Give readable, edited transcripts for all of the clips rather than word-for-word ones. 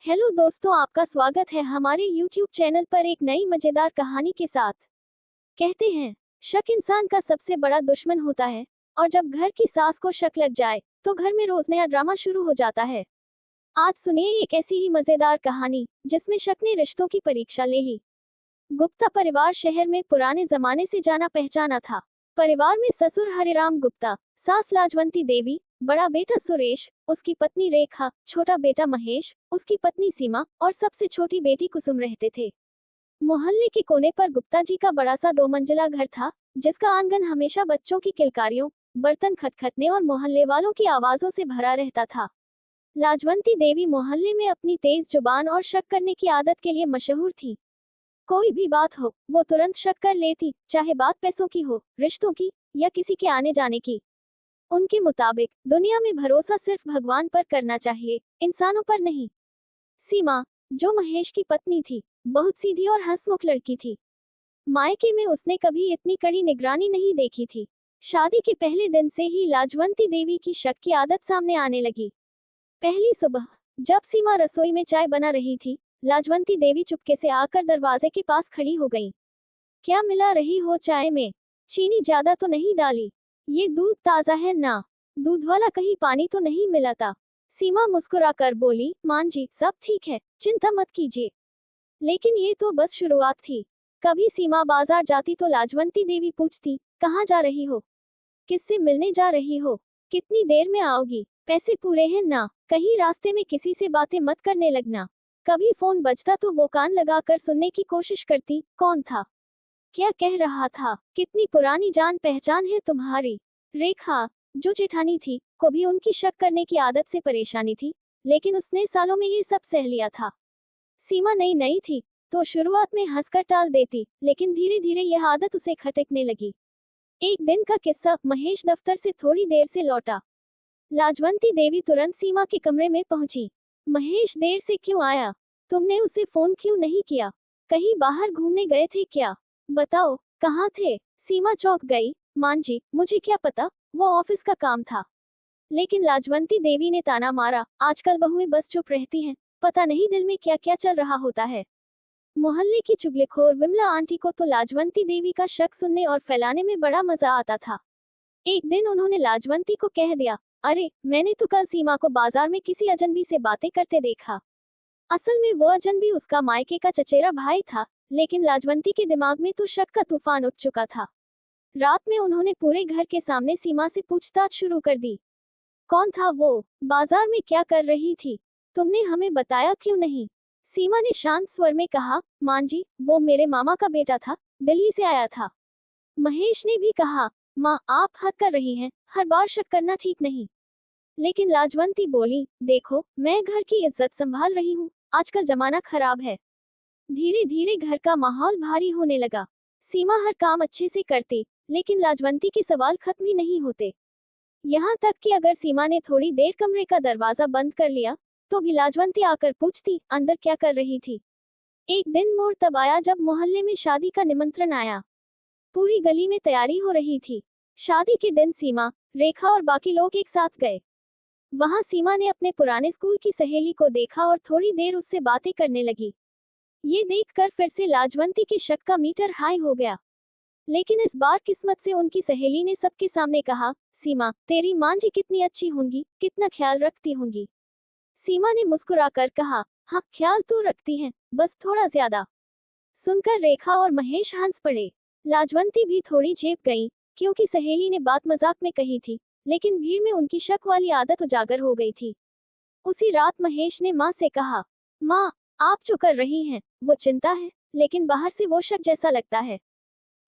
Hello दोस्तों, आपका स्वागत है हमारे YouTube चैनल पर एक नई मजेदार कहानी के साथ। कहते हैं, शक इंसान का सबसे बड़ा दुश्मन होता है और जब घर की सास को शक लग जाए तो घर में रोज नया ड्रामा शुरू हो जाता है। आज सुनिए एक ऐसी ही मजेदार कहानी जिसमें शक ने रिश्तों की परीक्षा ले ली। गुप्ता परिवार शहर में पुराने जमाने से जाना पहचाना था। परिवार में ससुर हरिराम गुप्ता, सास लाजवंती देवी, बड़ा बेटा सुरेश, उसकी पत्नी रेखा, छोटा बेटा महेश, उसकी पत्नी सीमा और सबसे छोटी बेटी कुसुम रहते थे। मोहल्ले के कोने पर गुप्ता जी का बड़ा सा 2 मंजिला घर था, जिसका आंगन हमेशा बच्चों की किलकारियों, बर्तन खटखटने और मोहल्ले वालों की आवाजों से भरा रहता था। लाजवंती देवी मोहल्ले में अपनी तेज जुबान और शक करने की आदत के लिए मशहूर थी। कोई भी बात हो, वो तुरंत शक कर लेती, चाहे बात पैसों की हो, रिश्तों की या किसी के आने जाने की। उनके मुताबिक दुनिया में भरोसा सिर्फ भगवान पर करना चाहिए, इंसानों पर नहीं। सीमा, जो महेश की पत्नी थी, बहुत सीधी और हंसमुख लड़की थी। मायके में उसने कभी इतनी कड़ी निगरानी नहीं देखी थी। शादी के पहले दिन से ही लाजवंती देवी की शक की आदत सामने आने लगी। पहली सुबह, जब सीमा रसोई में चाय बना रही थी, लाजवंती देवी चुपके से आकर दरवाजे के पास खड़ी हो गई। क्या मिला रही हो चाय में? चीनी ज्यादा तो नहीं डाली? ये दूध ताजा है ना? दूध वाला कहीं पानी तो नहीं मिलाता? सीमा मुस्कुराकर बोली, मान जी, सब ठीक है, चिंता मत कीजिए। लेकिन ये तो बस शुरुआत थी। कभी सीमा बाजार जाती तो लाजवंती देवी पूछती, कहाँ जा रही हो? किससे मिलने जा रही हो? कितनी देर में आओगी? पैसे पूरे हैं ना? कहीं रास्ते में किसी से बातें मत करने लगना। कभी फोन बजता तो वो कान लगाकर सुनने की कोशिश करती, कौन था, क्या कह रहा था, कितनी पुरानी जान पहचान है तुम्हारी। रेखा, जो जेठानी थी, को भी उनकी शक करने की आदत से परेशानी थी, लेकिन उसने सालों में ये सब सह लिया था। सीमा नई नई थी तो शुरुआत में हंसकर टाल देती, लेकिन धीरे धीरे यह आदत उसे खटकने लगी। एक दिन का किस्सा, महेश दफ्तर से थोड़ी देर से लौटा। लाजवंती देवी तुरंत सीमा के कमरे में पहुंची। महेश देर से क्यों आया? तुमने उसे फोन क्यों नहीं किया? कहीं बाहर घूमने गए थे क्या? बताओ, कहाँ थे? सीमा चौंक गई, मान जी, मुझे क्या पता, वो ऑफिस का काम था। लेकिन लाजवंती देवी ने ताना मारा, आजकल बहुएं बस चुप रहती हैं, पता नहीं दिल में क्या क्या चल रहा होता है। मोहल्ले की चुगलखोर विमला आंटी को तो लाजवंती देवी का शक सुनने और फैलाने में बड़ा मजा आता था। एक दिन उन्होंने लाजवंती को कह दिया, अरे, मैंने तो कल सीमा को बाजार में किसी अजनबी से बातें करते देखा। असल में वो अजनबी उसका मायके का चचेरा भाई था, लेकिन लाजवंती के दिमाग में तो शक का तूफान उठ चुका था। रात में उन्होंने पूरे घर के सामने सीमा से पूछताछ शुरू कर दी। कौन था वो? बाजार में क्या कर रही थी? तुमने हमें बताया क्यों नहीं? सीमा ने शांत स्वर में कहा, मान जी, वो मेरे मामा का बेटा था, दिल्ली से आया था। महेश ने भी कहा, माँ, आप हद कर रही हैं, हर बार शक करना ठीक नहीं। लेकिन लाजवंती बोली, देखो, मैं घर की इज्जत संभाल रही हूँ, आजकल जमाना खराब है। धीरे धीरे घर का माहौल भारी होने लगा। सीमा हर काम अच्छे से करती, लेकिन लाजवंती के सवाल खत्म ही नहीं होते। यहाँ तक कि अगर सीमा ने थोड़ी देर कमरे का दरवाजा बंद कर लिया, तो भी लाजवंती आकर पूछती, अंदर क्या कर रही थी। एक दिन मोड़ तब आया जब मोहल्ले में शादी का निमंत्रण आया। पूरी गली में तैयारी हो रही थी। शादी के दिन सीमा, रेखा और बाकी लोग एक साथ गए। वहां सीमा ने अपने पुराने स्कूल की सहेली को देखा और थोड़ी देर उससे बातें करने लगी। ये देखकर फिर से लाजवंती के शक का मीटर हाई हो गया। लेकिन इस बार किस्मत से उनकी सहेली ने सबके सामने कहा, सीमा, तेरी मां जी कितनी अच्छी होंगी, कितना ख्याल रखती होंगी। सीमा ने मुस्कुराकर कहा, हाँ, ख्याल तो रखती हैं, बस थोड़ा ज्यादा। सुनकर रेखा और महेश हंस पड़े। लाजवंती भी थोड़ी झेप गई, क्योंकि सहेली ने बात मजाक में कही थी, लेकिन भीड़ में उनकी शक वाली आदत उजागर हो गई थी। उसी रात महेश ने माँ से कहा, माँ, आप जो कर रही हैं, वो चिंता है, लेकिन बाहर से वो शक जैसा लगता है।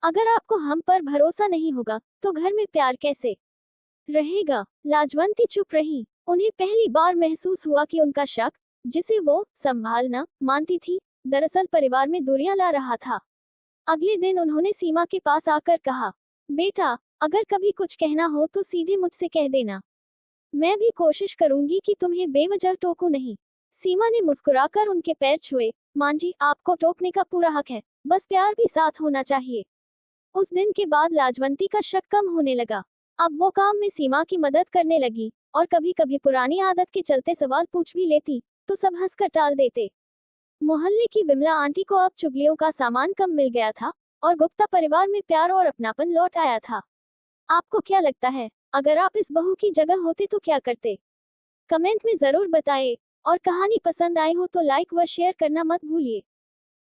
अगर आपको हम पर भरोसा नहीं होगा, तो घर में प्यार कैसे रहेगा? लाजवंती चुप रही। उन्हें पहली बार महसूस हुआ कि उनका शक, जिसे वो संभालना मानती थी, दरअसल परिवार में दूरियां ला रहा था। अगले दिन उन्होंने सीमा के पास आकर कहा, बेटा, अगर कभी कुछ कहना हो तो सीधे मुझसे कह देना। मैं भी कोशिश करूंगी कि तुम्हें बेवजह टोकूं नहीं। सीमा ने मुस्कुराकर उनके पैर छुए, मां जी, आपको टोकने का पूरा हक है, बस प्यार भी साथ होना चाहिए। उस दिन के बाद लाजवंती का शक कम होने लगा। अब वो काम में सीमा की मदद करने लगी और कभी कभी पुरानी आदत के चलते सवाल पूछ भी लेती, तो सब हंसकर टाल देते। मोहल्ले की विमला आंटी को अब चुगलियों का सामान कम मिल गया था और गुप्ता परिवार में प्यार और अपनापन लौट आया था। आपको क्या लगता है, अगर आप इस बहू की जगह होते तो क्या करते? कमेंट में जरूर बताएं और कहानी पसंद आई हो तो लाइक व शेयर करना मत भूलिए।